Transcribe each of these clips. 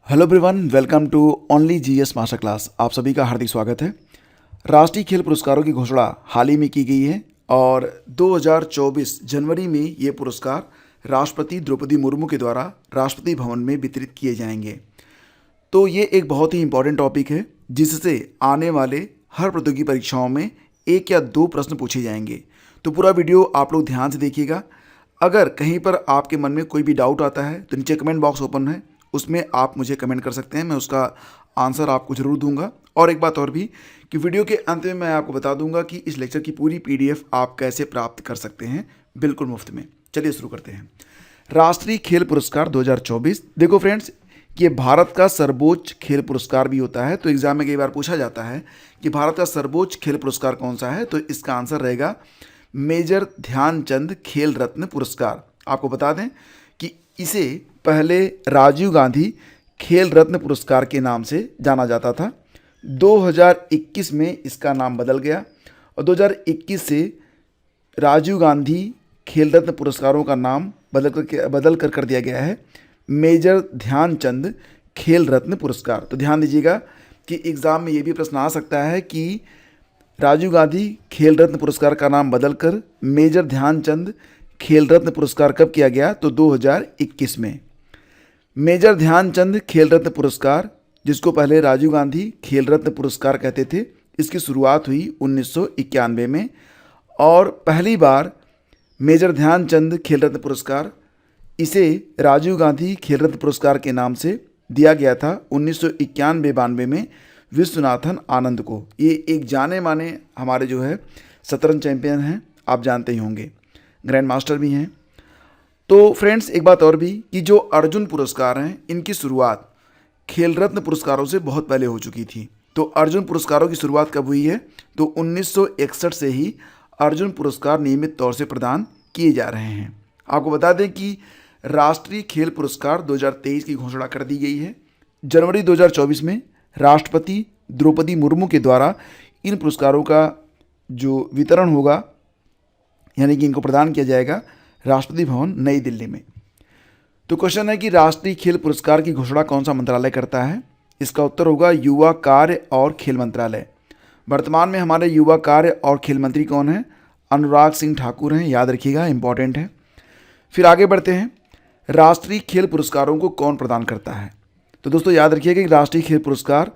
Hello everyone, welcome to only GS master class. आप सभी का हार्दिक स्वागत है। राष्ट्रीय खेल पुरस्कारों की घोषणा हाल ही में की गई है और 2024 जनवरी में ये पुरस्कार राष्ट्रपति द्रौपदी मुर्मू के द्वारा राष्ट्रपति भवन में वितरित किए जाएंगे। तो ये एक बहुत ही इंपॉर्टेंट टॉपिक है जिससे आने वाले हर प्रतियोगी परीक्षाओं में एक या दो प्रश्न पूछे जाएंगे। तो पूरा वीडियो आप लोग ध्यान से देखिएगा। अगर कहीं पर आपके मन में कोई भी डाउट आता है तो नीचे कमेंट बॉक्स ओपन है, उसमें आप मुझे कमेंट कर सकते हैं, मैं उसका आंसर आपको ज़रूर दूंगा। और एक बात और भी कि वीडियो के अंत में मैं आपको बता दूंगा कि इस लेक्चर की पूरी पीडीएफ आप कैसे प्राप्त कर सकते हैं बिल्कुल मुफ्त में। चलिए शुरू करते हैं। राष्ट्रीय खेल पुरस्कार 2024। देखो फ्रेंड्स, ये भारत का सर्वोच्च खेल पुरस्कार भी होता है। तो एग्जाम में कई बार पूछा जाता है कि भारत का सर्वोच्च खेल पुरस्कार कौन सा है, तो इसका आंसर रहेगा मेजर ध्यानचंद खेल रत्न पुरस्कार। आपको बता दें कि इसे पहले राजीव गांधी खेल रत्न पुरस्कार के नाम से जाना जाता था। 2021 में इसका नाम बदल गया और 2021 से राजीव गांधी खेल रत्न पुरस्कारों का नाम बदल कर दिया गया है मेजर ध्यानचंद खेल रत्न पुरस्कार। तो ध्यान दीजिएगा कि एग्ज़ाम में ये भी प्रश्न आ सकता है कि राजीव गांधी खेल रत्न पुरस्कार का नाम बदलकर मेजर ध्यानचंद खेल रत्न पुरस्कार कब किया गया, तो 2021 में। मेजर ध्यानचंद खेल रत्न पुरस्कार, जिसको पहले राजीव गांधी खेल रत्न पुरस्कार कहते थे, इसकी शुरुआत हुई 1991 में और पहली बार मेजर ध्यानचंद खेल रत्न पुरस्कार इसे राजीव गांधी खेल रत्न पुरस्कार के नाम से दिया गया था 1991-92 में विश्वनाथन आनंद को। ये एक जाने माने हमारे जो है शतरंज चैंपियन हैं, आप जानते ही होंगे, ग्रैंड मास्टर भी हैं। तो फ्रेंड्स, एक बात और भी कि जो अर्जुन पुरस्कार हैं इनकी शुरुआत खेल रत्न पुरस्कारों से बहुत पहले हो चुकी थी। तो अर्जुन पुरस्कारों की शुरुआत कब हुई है, तो 1961 से ही अर्जुन पुरस्कार नियमित तौर से प्रदान किए जा रहे हैं। आपको बता दें कि राष्ट्रीय खेल पुरस्कार 2023 की घोषणा कर दी गई है। जनवरी 2024 में राष्ट्रपति द्रौपदी मुर्मू के द्वारा इन पुरस्कारों का जो वितरण होगा, यानी कि इनको प्रदान किया जाएगा राष्ट्रपति भवन नई दिल्ली में। तो क्वेश्चन है कि राष्ट्रीय खेल पुरस्कार की घोषणा कौन सा मंत्रालय करता है। इसका उत्तर होगा युवा कार्य और खेल मंत्रालय। वर्तमान में हमारे युवा कार्य और खेल मंत्री कौन है, अनुराग सिंह ठाकुर हैं, याद रखिएगा, इंपॉर्टेंट है। फिर आगे बढ़ते हैं, राष्ट्रीय खेल पुरस्कारों को कौन प्रदान करता है। तो दोस्तों याद रखिएगा कि राष्ट्रीय खेल पुरस्कार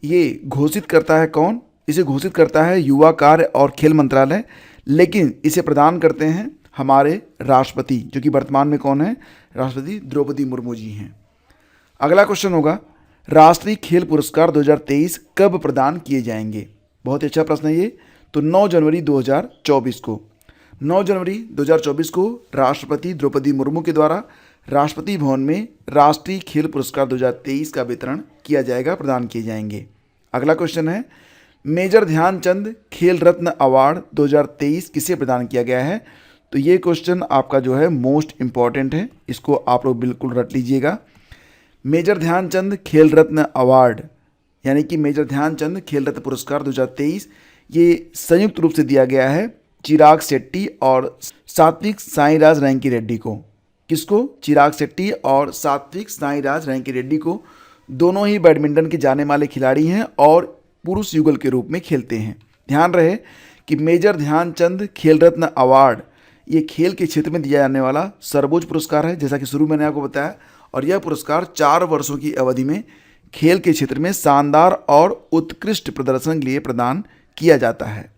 ये घोषित करता है कौन, इसे घोषित करता है युवा कार्य और खेल मंत्रालय, लेकिन इसे प्रदान करते हैं हमारे राष्ट्रपति, जो कि वर्तमान में कौन है, राष्ट्रपति द्रौपदी मुर्मू जी हैं। अगला क्वेश्चन होगा, राष्ट्रीय खेल पुरस्कार 2023 कब प्रदान किए जाएंगे। बहुत ही अच्छा प्रश्न है ये। तो 9 जनवरी 2024 को 9 जनवरी 2024 को राष्ट्रपति द्रौपदी मुर्मू के द्वारा राष्ट्रपति भवन में राष्ट्रीय खेल पुरस्कार 2023 का वितरण किया जाएगा, प्रदान किए जाएंगे। अगला क्वेश्चन है, मेजर ध्यानचंद खेल रत्न अवार्ड 2023 किसे प्रदान किया गया है। तो ये क्वेश्चन आपका जो है मोस्ट इम्पॉर्टेंट है, इसको आप लोग बिल्कुल रट लीजिएगा। मेजर ध्यानचंद खेल रत्न अवार्ड यानी कि मेजर ध्यानचंद खेल रत्न पुरस्कार 2023 ये संयुक्त रूप से दिया गया है चिराग शेट्टी और सात्विक साईराज रैंकी रेड्डी को। किसको, चिराग शेट्टी और सात्विक साईराज रैंकी रेड्डी को। दोनों ही बैडमिंटन के जाने माने खिलाड़ी हैं और पुरुष युगल के रूप में खेलते हैं। ध्यान रहे कि मेजर ध्यानचंद खेल रत्न अवार्ड ये खेल के क्षेत्र में दिया जाने वाला सर्वोच्च पुरस्कार है, जैसा कि शुरू मैंने आपको बताया, और यह पुरस्कार 4 वर्षों की अवधि में खेल के क्षेत्र में शानदार और उत्कृष्ट प्रदर्शन के लिए प्रदान किया जाता है।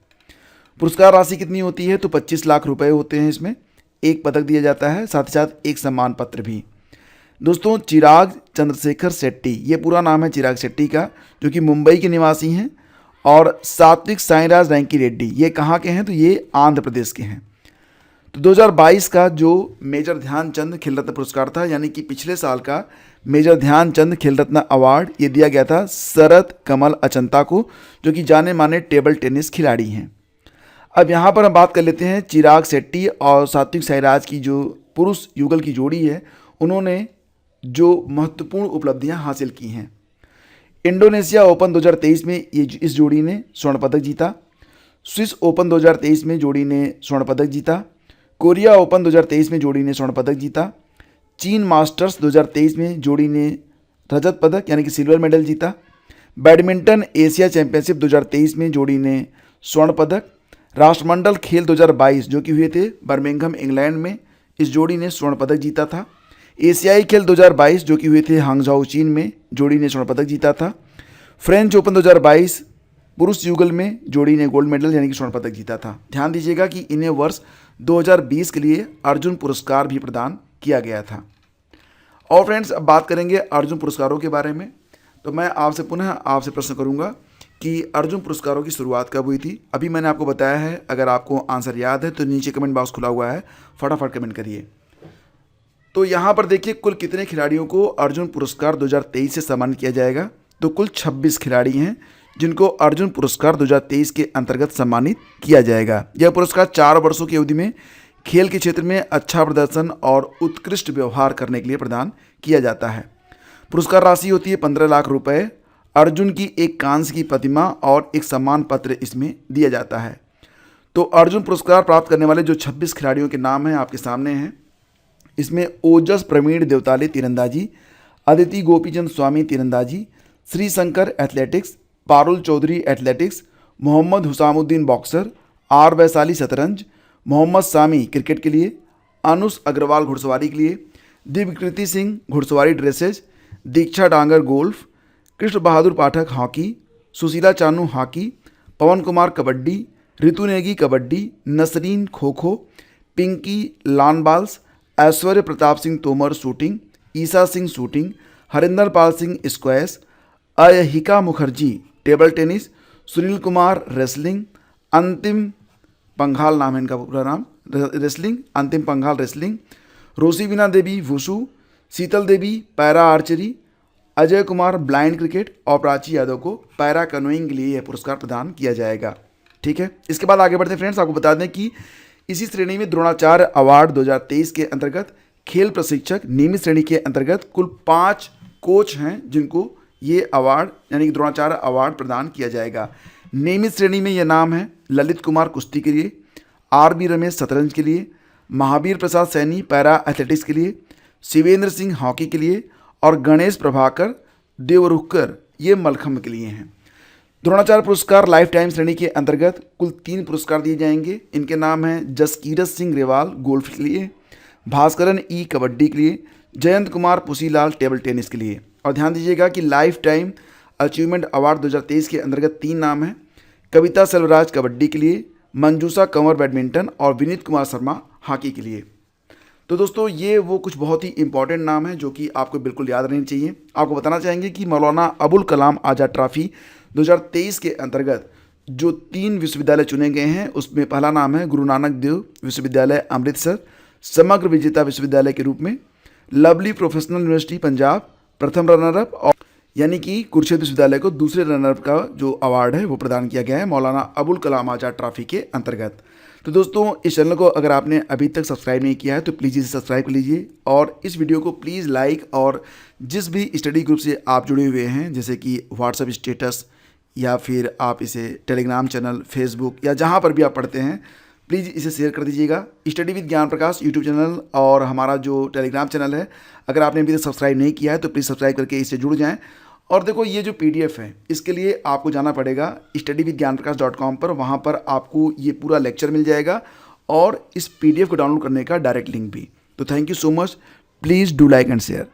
पुरस्कार राशि कितनी होती है, तो 25 लाख रुपए होते हैं। इसमें एक पदक दिया जाता है, साथ ही साथ एक सम्मान पत्र भी। दोस्तों, चिराग चंद्रशेखर शेट्टी, ये पूरा नाम है चिराग शेट्टी का, जो कि मुंबई के निवासी हैं, और सात्विक साईराज रैंकी रेड्डी ये कहाँ के हैं, तो ये आंध्र प्रदेश के हैं। तो 2022 का जो मेजर ध्यानचंद खेल रत्न पुरस्कार था, यानी कि पिछले साल का मेजर ध्यानचंद खेल रत्न अवार्ड, ये दिया गया था शरद कमल अचंता को, जो कि जाने माने टेबल टेनिस खिलाड़ी हैं। अब यहाँ पर हम बात कर लेते हैं चिराग शेट्टी और सात्विक साईराज की जो पुरुष युगल की जोड़ी है, उन्होंने जो महत्वपूर्ण उपलब्धियाँ हासिल की हैं। इंडोनेशिया ओपन 2023 में इस जोड़ी ने स्वर्ण पदक जीता। स्विस ओपन 2023 में जोड़ी ने स्वर्ण पदक जीता। कोरिया ओपन 2023 में जोड़ी ने स्वर्ण पदक जीता। चीन मास्टर्स 2023 में जोड़ी ने रजत पदक यानी कि सिल्वर मेडल जीता। बैडमिंटन एशिया चैंपियनशिप 2023 में जोड़ी ने स्वर्ण पदक। राष्ट्रमंडल खेल 2022 जो कि हुए थे बर्मिंघम इंग्लैंड में, इस जोड़ी ने स्वर्ण पदक जीता था। एशियाई खेल 2022 जो कि हुए थे हांगझाओ चीन में, जोड़ी ने स्वर्ण पदक जीता था। फ्रेंच ओपन 2022 पुरुष युगल में जोड़ी ने गोल्ड मेडल यानी कि स्वर्ण पदक जीता था। ध्यान दीजिएगा कि इन्हें वर्ष 2020 के लिए अर्जुन पुरस्कार भी प्रदान किया गया था। और फ्रेंड्स, अब बात करेंगे अर्जुन पुरस्कारों के बारे में। तो मैं आपसे पुनः आपसे प्रश्न करूंगा कि अर्जुन पुरस्कारों की शुरुआत कब हुई थी। अभी मैंने आपको बताया है, अगर आपको आंसर याद है तो नीचे कमेंट बॉक्स खुला हुआ है, फटाफट कमेंट करिए। तो यहाँ पर देखिए कुल कितने खिलाड़ियों को अर्जुन पुरस्कार 2023 से सम्मानित किया जाएगा। तो कुल 26 खिलाड़ी हैं जिनको अर्जुन पुरस्कार 2023 के अंतर्गत सम्मानित किया जाएगा। यह पुरस्कार 4 वर्षों की अवधि में खेल के क्षेत्र में अच्छा प्रदर्शन और उत्कृष्ट व्यवहार करने के लिए प्रदान किया जाता है। पुरस्कार राशि होती है 15 लाख रुपए। अर्जुन की एक कांस्य की प्रतिमा और एक सम्मान पत्र इसमें दिया जाता है। तो अर्जुन पुरस्कार प्राप्त करने वाले जो 26 खिलाड़ियों के नाम हैं आपके सामने हैं। इसमें ओजस प्रवीण देवताले तीरंदाजी, अदिति गोपीचंद स्वामी तीरंदाजी, Shri Shankar athletics, Parul Chaudhary athletics, Mohammad Hussamuddin boxer, R Vaishali शतरंज, मोहम्मद सामी क्रिकेट के लिए, अनुष अग्रवाल घुड़सवारी के लिए, दिव्यकृति सिंह घुड़सवारी dressage, Diksha Dagar golf, Krishna Bahadur Pathak hockey, Sushila Chanu hockey, Pawan Kumar kabaddi, Ritu Negi kabaddi, Nasreen kho kho, Pinky lawn balls, Aishwary Pratap Singh Tomar shooting, Esha Singh shooting, Harinder Pal Singh squash, Ayhika Mukherjee table tennis, Sunil Kumar wrestling, Antim Panghal नाम है इनका पूरा नाम, wrestling, Antim Panghal wrestling, Roshibina Devi wushu, Sheetal Devi para archery, Ajay Kumar blind cricket और प्राची यादव को पैरा कैनोइंग के लिए यह पुरस्कार प्रदान किया जाएगा। ठीक है, इसके बाद आगे बढ़ते हैं फ्रेंड्स। आपको बता दें कि इसी श्रेणी में द्रोणाचार्य अवार्ड 2023 के अंतर्गत खेल प्रशिक्षक नियमित श्रेणी के अंतर्गत कुल 5 कोच हैं जिनको ये अवार्ड यानी कि द्रोणाचार्य अवार्ड प्रदान किया जाएगा। नियमित श्रेणी में ये नाम है ललित कुमार कुश्ती के लिए, आर.बी. रमेश शतरंज के लिए, महावीर प्रसाद सैनी पैरा एथलेटिक्स के लिए, शिवेंद्र सिंह हॉकी के लिए और गणेश प्रभाकर देवरुखकर ये मलखम्ब के लिए हैं। द्रोणाचार्य पुरस्कार लाइफ टाइम श्रेणी के अंतर्गत कुल 3 पुरस्कार दिए जाएंगे। इनके नाम हैं जसकीरत सिंह रेवाल गोल्फ के लिए, भास्करन ई कबड्डी के लिए, जयंत कुमार पुसीलाल टेबल टेनिस के लिए। और ध्यान दीजिएगा कि लाइफ टाइम अचीवमेंट अवार्ड 2023 के अंतर्गत 3 नाम हैं, कविता सेल्वराज कबड्डी के लिए, मंजूषा कंवर बैडमिंटन और विनीत कुमार शर्मा हॉकी के लिए। तो दोस्तों ये वो कुछ बहुत ही इंपॉर्टेंट नाम हैं जो कि आपको बिल्कुल याद रहने चाहिए। आपको बताना चाहेंगे कि मौलाना अबुल कलाम आज़ाद ट्रॉफी 2023 के अंतर्गत जो 3 विश्वविद्यालय चुने गए हैं उसमें पहला नाम है गुरु नानक देव विश्वविद्यालय अमृतसर समग्र विजेता विश्वविद्यालय के रूप में, लवली प्रोफेशनल यूनिवर्सिटी पंजाब प्रथम रनरअप और यानी कि कुरुक्षेत्र विश्वविद्यालय को दूसरे रनरअप का जो अवार्ड है वो प्रदान किया गया है मौलाना अबुल कलाम आज़ाद ट्रॉफी के अंतर्गत। तो दोस्तों इस चैनल को अगर आपने अभी तक सब्सक्राइब नहीं किया है तो प्लीज़ इसे सब्सक्राइब कर लीजिए और इस वीडियो को प्लीज़ लाइक, और जिस भी स्टडी ग्रुप से आप जुड़े हुए हैं जैसे कि व्हाट्सएप स्टेटस या फिर आप इसे टेलीग्राम चैनल, फेसबुक या जहाँ पर भी आप पढ़ते हैं, प्लीज़ इसे शेयर कर दीजिएगा। स्टडी विद ज्ञान प्रकाश यूट्यूब चैनल और हमारा जो टेलीग्राम चैनल है, अगर आपने अभी तक सब्सक्राइब नहीं किया है तो प्लीज़ सब्सक्राइब करके इससे जुड़ जाएं। और देखो ये जो PDF है इसके लिए आपको जाना पड़ेगा studyvidgyanprakash.com पर, वहाँ पर आपको ये पूरा लेक्चर मिल जाएगा और इस PDF को डाउनलोड करने का डायरेक्ट लिंक भी। तो thank you so much, please do like and share.